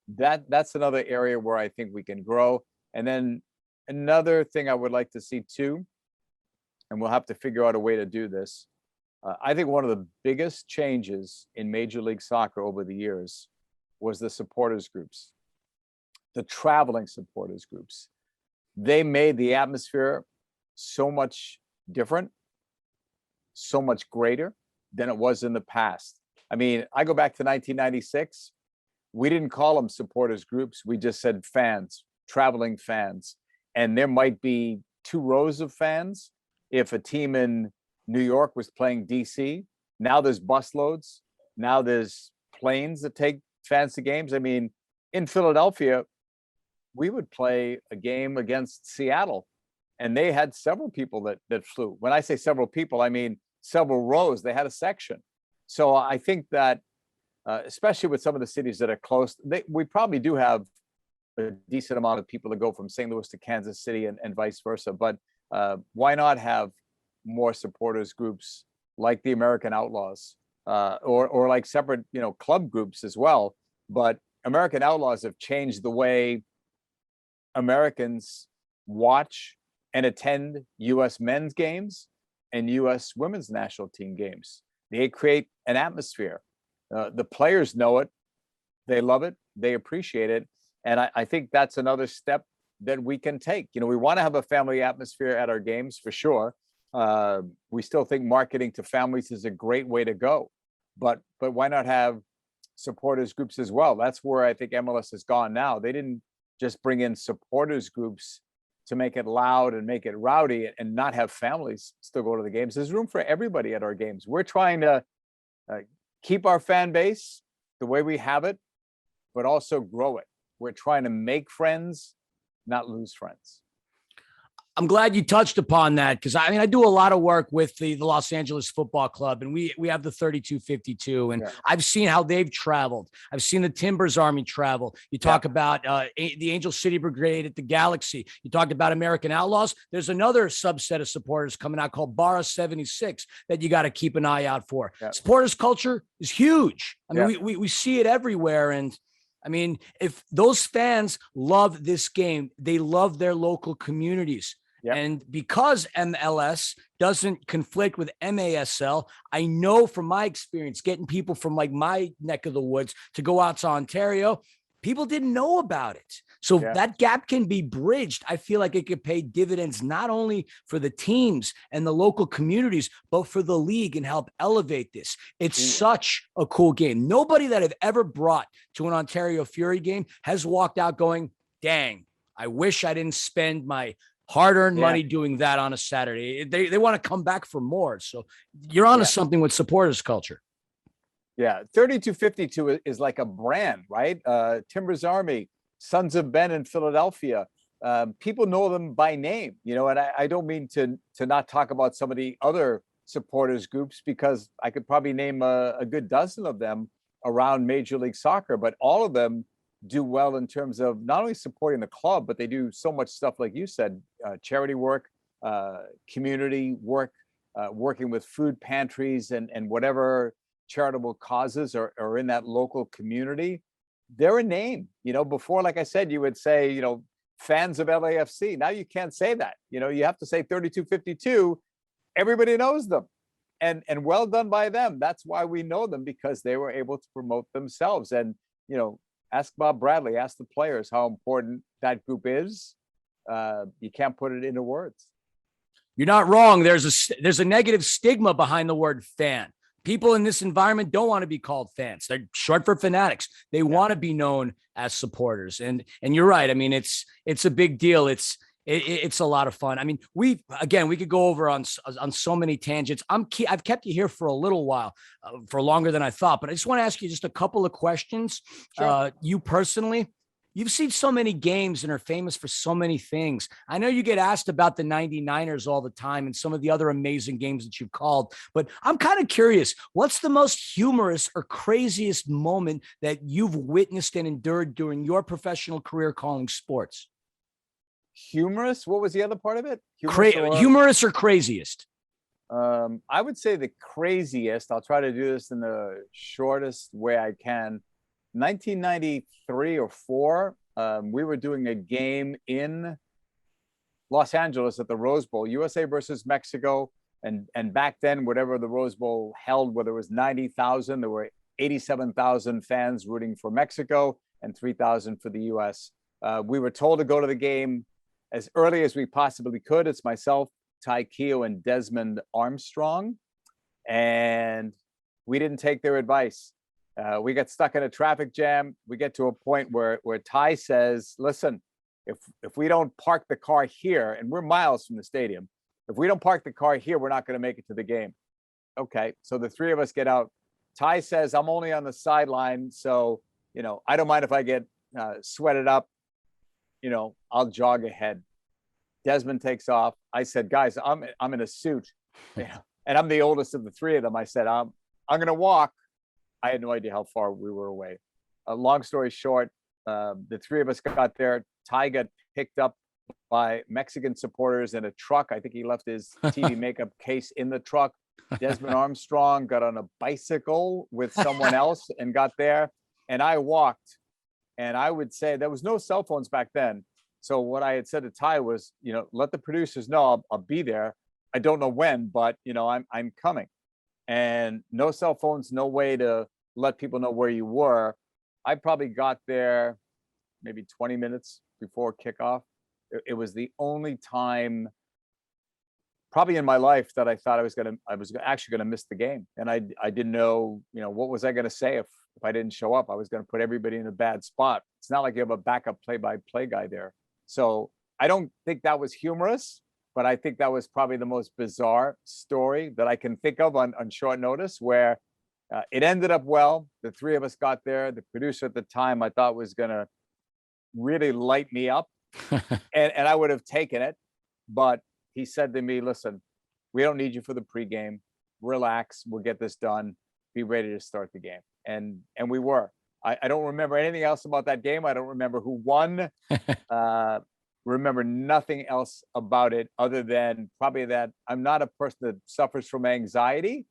That's another area where I think we can grow. And then another thing I would like to see too, and we'll have to figure out a way to do this. I think one of the biggest changes in Major League Soccer over the years was the supporters groups, the traveling supporters groups. They made the atmosphere so much different, so much greater than it was in the past. I mean, I go back to 1996. We didn't call them supporters groups. We just said fans, traveling fans. And there might be 2 rows of fans. If a team in New York was playing DC, now there's busloads. Now there's planes that take fans to games. I mean, in Philadelphia, we would play a game against Seattle, and they had several people that flew. When I say several people, I mean several rows. They had a section. So I think that, especially with some of the cities that are close, we probably do have a decent amount of people that go from St. Louis to Kansas City and vice versa. But why not have more supporters groups like the American Outlaws, or like separate, club groups as well? But American Outlaws have changed the way Americans watch and attend U.S. men's games and U.S. women's national team games. They create an atmosphere. The players know it. They love it. They appreciate it. And I think that's another step that we can take. We want to have a family atmosphere at our games for sure. We still think marketing to families is a great way to go. But why not have supporters groups as well? That's where I think MLS has gone now. They didn't just bring in supporters groups to make it loud and make it rowdy and not have families still go to the games. There's room for everybody at our games. We're trying to keep our fan base the way we have it, but also grow it. We're trying to make friends, not lose friends. I'm glad you touched upon that, because I do a lot of work with the Los Angeles Football Club, and we have the 3252, and I've seen how they've traveled. I've seen the Timbers Army travel. You talk about the Angel City Brigade at the Galaxy. You talked about American Outlaws. There's another subset of supporters coming out called Barra 76 that you got to keep an eye out for. Supporters culture is huge. I mean, we see it everywhere, and I mean, if those fans love this game, they love their local communities. And because MLS doesn't conflict with MASL, I know from my experience, getting people from like my neck of the woods to go out to Ontario, people didn't know about it. So that gap can be bridged. I feel like it could pay dividends, not only for the teams and the local communities, but for the league, and help elevate this. It's such a cool game. Nobody that I've ever brought to an Ontario Fury game has walked out going, dang, I wish I didn't spend my hard-earned money doing that on a Saturday. They want to come back for more. So you're onto something with supporters culture. 3252 is like a brand, right? Timbers Army, Sons of Ben in Philadelphia. People know them by name, and I don't mean to not talk about some of the other supporters groups, because I could probably name a good dozen of them around Major League Soccer, but all of them do well in terms of not only supporting the club, but they do so much stuff, like you said, charity work, community work, working with food pantries and whatever charitable causes are in that local community. They're a name. Before, like I said, you would say, fans of LAFC. Now you can't say that. You have to say 3252. Everybody knows them. And well done by them. That's why we know them, because they were able to promote themselves. And, Ask Bob Bradley, ask the players how important that group is. You can't put it into words. You're not wrong. There's a negative stigma behind the word fan. People in this environment don't want to be called fans. They're short for fanatics. They want to be known as supporters. And you're right. I mean, it's a big deal. It's a lot of fun. I mean, we could go over on so many tangents. I've kept you here for a little while, for longer than I thought, but I just want to ask you just a couple of questions. Sure. You personally, you've seen so many games and are famous for so many things. I know you get asked about the 99ers all the time and some of the other amazing games that you've called, but I'm kind of curious, what's the most humorous or craziest moment that you've witnessed and endured during your professional career calling sports? Humorous? What was the other part of it? Humorous or craziest? I would say the craziest. I'll try to do this in the shortest way I can. 1993 or 4, we were doing a game in Los Angeles at the Rose Bowl, USA versus Mexico. And back then, whatever the Rose Bowl held, whether it was 90,000, there were 87,000 fans rooting for Mexico and 3,000 for the US. We were told to go to the game as early as we possibly could. It's myself, Ty Keogh, and Desmond Armstrong. And we didn't take their advice. We got stuck in a traffic jam. We get to a point where Ty says, listen, if we don't park the car here, and we're miles from the stadium, if we don't park the car here, we're not going to make it to the game. Okay, so the three of us get out. Ty says, I'm only on the sideline, so, I don't mind if I get sweated up. I'll jog ahead. Desmond takes off. I said, guys, I'm in a suit, and I'm the oldest of the three of them. I said, I'm going to walk. I had no idea how far we were away. Long story short, the three of us got there. Ty got picked up by Mexican supporters in a truck. I think he left his TV makeup case in the truck. Desmond Armstrong got on a bicycle with someone else and got there. And I walked. And I would say there was no cell phones back then. So what I had said to Ty was, let the producers know I'll be there. I don't know when, but I'm coming. And no cell phones, no way to let people know where you were. I probably got there maybe 20 minutes before kickoff. It was the only time probably in my life that I thought I was actually going to miss the game. And I didn't know, what was I going to say if I didn't show up? I was going to put everybody in a bad spot. It's not like you have a backup play-by-play guy there. So I don't think that was humorous, but I think that was probably the most bizarre story that I can think of on short notice, where it ended up well. The three of us got there. The producer at the time I thought was going to really light me up and I would have taken it. But he said to me, listen, we don't need you for the pregame. Relax. We'll get this done. Be ready to start the game. And we were. I don't remember anything else about that game. I don't remember who won. Remember nothing else about it other than probably that I'm not a person that suffers from anxiety,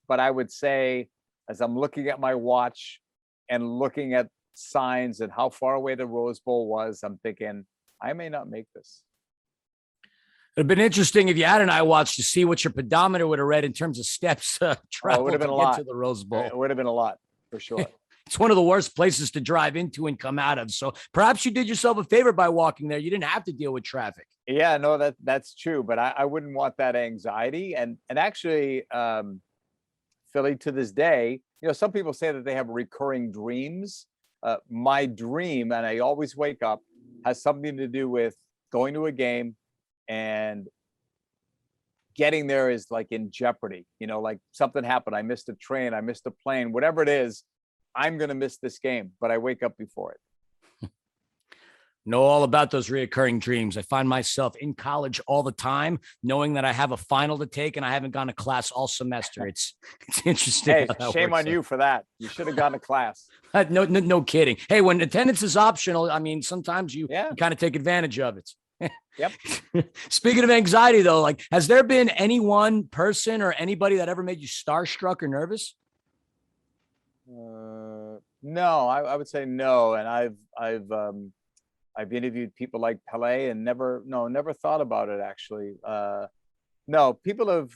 but I would say as I'm looking at my watch and looking at signs and how far away the Rose Bowl was, I'm thinking I may not make this. It'd been interesting if you had an iWatch to see what your pedometer would have read in terms of steps traveled to get to the Rose Bowl. It would have been a lot for sure. It's one of the worst places to drive into and come out of. So perhaps you did yourself a favor by walking there. You didn't have to deal with traffic. Yeah, no, that's true. But I wouldn't want that anxiety. And actually, Philly, to this day, some people say that they have recurring dreams. My dream, and I always wake up, has something to do with going to a game and getting there is like in jeopardy. Like something happened. I missed a train. I missed a plane, whatever it is. I'm going to miss this game, but I wake up before it. Know all about those reoccurring dreams. I find myself in college all the time, knowing that I have a final to take and I haven't gone to class all semester. It's interesting. Hey, shame on you for that. You should have gone to class. No kidding. Hey, when attendance is optional, I mean, sometimes you kind of take advantage of it. Yep. Speaking of anxiety, though, like, has there been any one person or anybody that ever made you starstruck or nervous? No, I would say no. And I've interviewed people like Pelé and never thought about it actually. No, people have,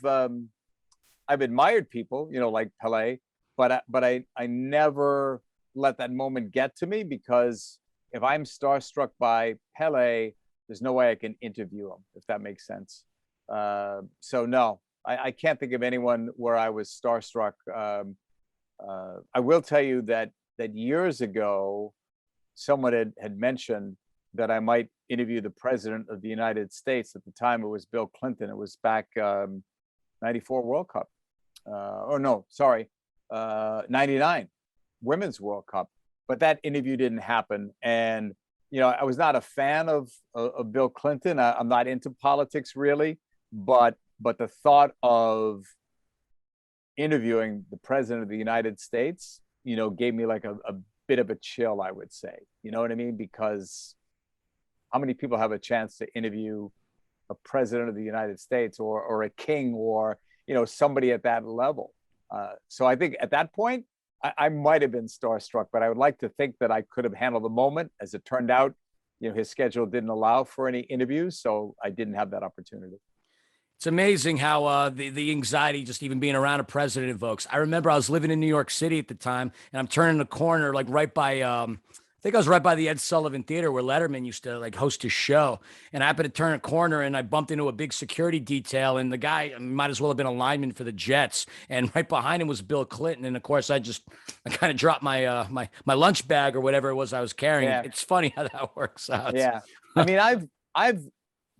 I've admired people, like Pelé, but I never let that moment get to me, because if I'm starstruck by Pele, there's no way I can interview him, if that makes sense. So no, I can't think of anyone where I was starstruck. I will tell you that years ago, someone had mentioned that I might interview the president of the United States. At the time, it was Bill Clinton. It was back 94 World Cup. Or no, sorry, 99 Women's World Cup. But that interview didn't happen. And, you know, I was not a fan of Bill Clinton. I'm not into politics really, but the thought of interviewing the president of the United States, you know, gave me like a bit of a chill, I would say. You know what I mean? Because how many people have a chance to interview a president of the United States or a king or, you know, somebody at that level? So I think at that point, I might have been starstruck, but I would like to think that I could have handled the moment. As it turned out, you know, his schedule didn't allow for any interviews, so I didn't have that opportunity. It's amazing how the anxiety just even being around a president evokes. I remember I was living in New York City at the time, and I'm turning a corner like right by I think I was right by the Ed Sullivan Theater where Letterman used to like host his show. And I happened to turn a corner and I bumped into a big security detail. And the guy might as well have been a lineman for the Jets. And right behind him was Bill Clinton. And of course, I kind of dropped my my lunch bag or whatever it was I was carrying. Yeah. It's funny how that works out. Yeah. I mean, I've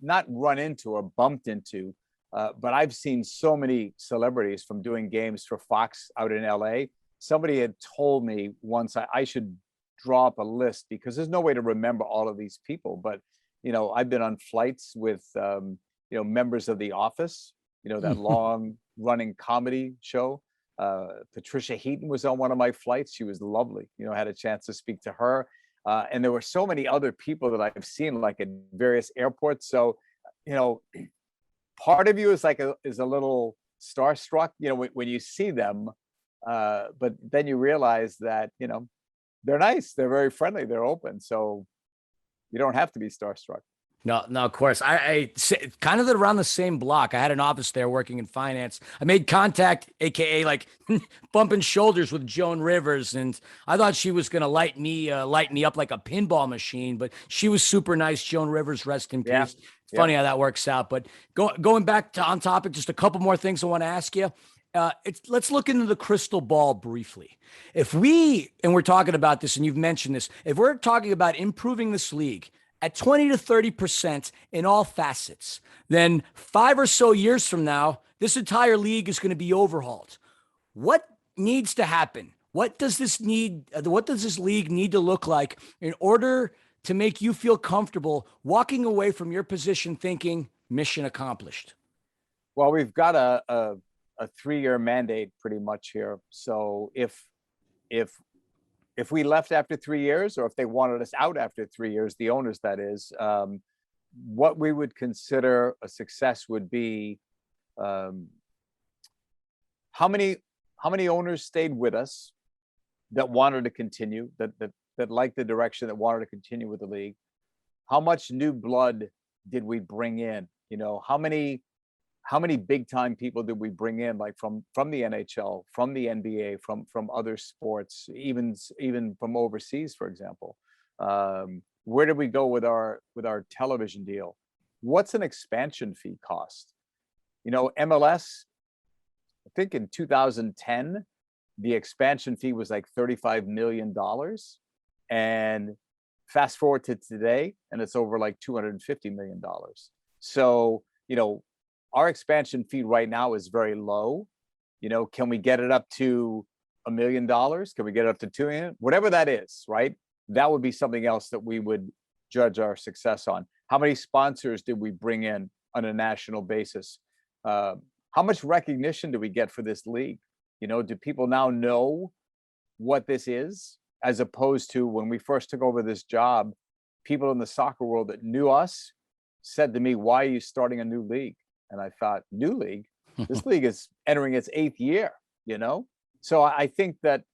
not run into or bumped into, but I've seen so many celebrities from doing games for Fox out in LA. Somebody had told me once I should draw up a list, because there's no way to remember all of these people. But, you know, I've been on flights with, you know, members of The Office, you know, that long running comedy show. Patricia Heaton was on one of my flights. She was lovely. You know, I had a chance to speak to her. And there were so many other people that I've seen like at various airports. So, you know, part of you is like is a little starstruck, you know, when you see them. But then you realize that, you know, they're nice, they're very friendly, they're open. So you don't have to be starstruck. No, of course. I kind of around the same block. I had an office there working in finance. I made contact, AKA like bumping shoulders with Joan Rivers. And I thought she was going to light me up like a pinball machine, but she was super nice. Joan Rivers, rest in peace. Yeah. It's funny how that works out. But going back to on topic, just a couple more things I want to ask you. Let's look into the crystal ball briefly. And we're talking about this, and you've mentioned this, if we're talking about improving this league at 20 to 30% in all facets, then 5 or so years from now, this entire league is going to be overhauled. What needs to happen? What does this league need to look like in order to make you feel comfortable walking away from your position thinking mission accomplished? Well, we've got a 3-year mandate pretty much here. So if we left after 3 years, or if they wanted us out after 3 years, the owners, that is, what we would consider a success would be how many owners stayed with us that wanted to continue, that liked the direction, that wanted to continue with the league. How much new blood did we bring in? You know, how many big time people did we bring in, like from the NHL, from the NBA, from other sports, even from overseas, for example? Where did we go with our television deal? What's an expansion fee cost? You know, MLS, I think in 2010, the expansion fee was like $35 million. And fast forward to today, and it's over like $250 million. So, you know, our expansion fee right now is very low. You know, can we get it up to $1 million? Can we get it up to $2 million? Whatever that is, right? That would be something else that we would judge our success on. How many sponsors did we bring in on a national basis? How much recognition do we get for this league? You know, do people now know what this is, as opposed to when we first took over this job, people in the soccer world that knew us said to me, "Why are you starting a new league?" And I thought, new league? This league is entering its 8th year, you know? So I think that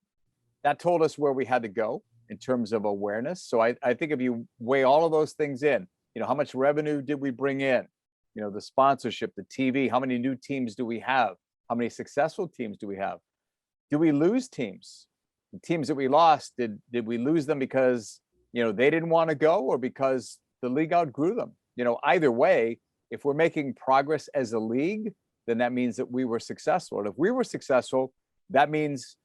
told us where we had to go in terms of awareness. So I think if you weigh all of those things in, you know, how much revenue did we bring in? You know, the sponsorship, the TV, how many new teams do we have? How many successful teams do we have? Do we lose teams? The teams that we lost, did we lose them because, they didn't want to go, or because the league outgrew them? Either way, if we're making progress as a league, then that means that we were successful. And if we were successful, that means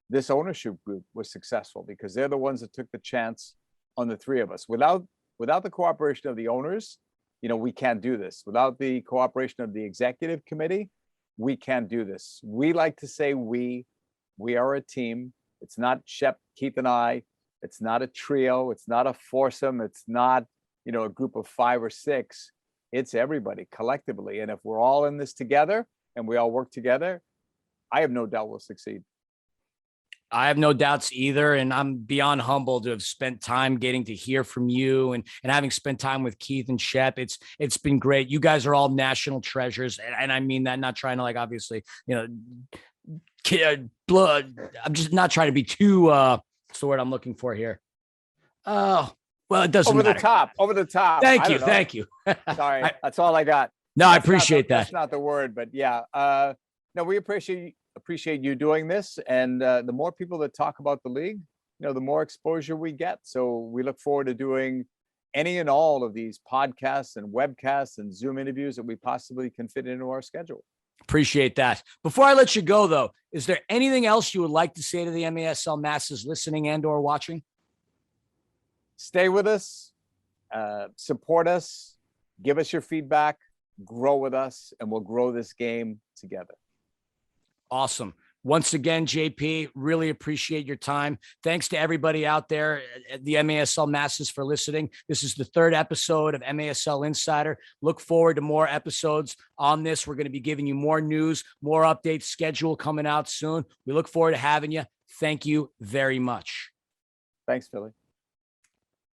this ownership group was successful, because they're the ones that took the chance on the three of us. Without the cooperation of the owners, we can't do this. Without the cooperation of the executive committee, we can't do this. We like to say we are a team. It's not Shep, Keith, and I. It's not a trio. It's not a foursome. It's not, a group of 5 or 6. It's everybody collectively. And if we're all in this together and we all work together, I have no doubt we'll succeed. I have no doubts either. And I'm beyond humbled to have spent time getting to hear from you and having spent time with Keith and Shep. It's been great. You guys are all national treasures. And I mean that, not trying to obviously, blood. I'm just not trying to be too, what's the word I'm looking for here? Oh, well, it doesn't matter. Over the top. Thank you. Sorry. That's all I got. No, I appreciate that. That's not the word, but yeah. No, we appreciate you doing this. And the more people that talk about the league, the more exposure we get. So we look forward to doing any and all of these podcasts and webcasts and Zoom interviews that we possibly can fit into our schedule. Appreciate that. Before I let you go, though, is there anything else you would like to say to the MASL masses listening and or watching? Stay with us, support us, give us your feedback, grow with us, and we'll grow this game together. Awesome. Once again, JP, really appreciate your time. Thanks to everybody out there at the MASL masses for listening. This is the 3rd episode of MASL Insider. Look forward to more episodes on this. We're going to be giving you more news, more updates, schedule coming out soon. We look forward to having you. Thank you very much. Thanks, Philly.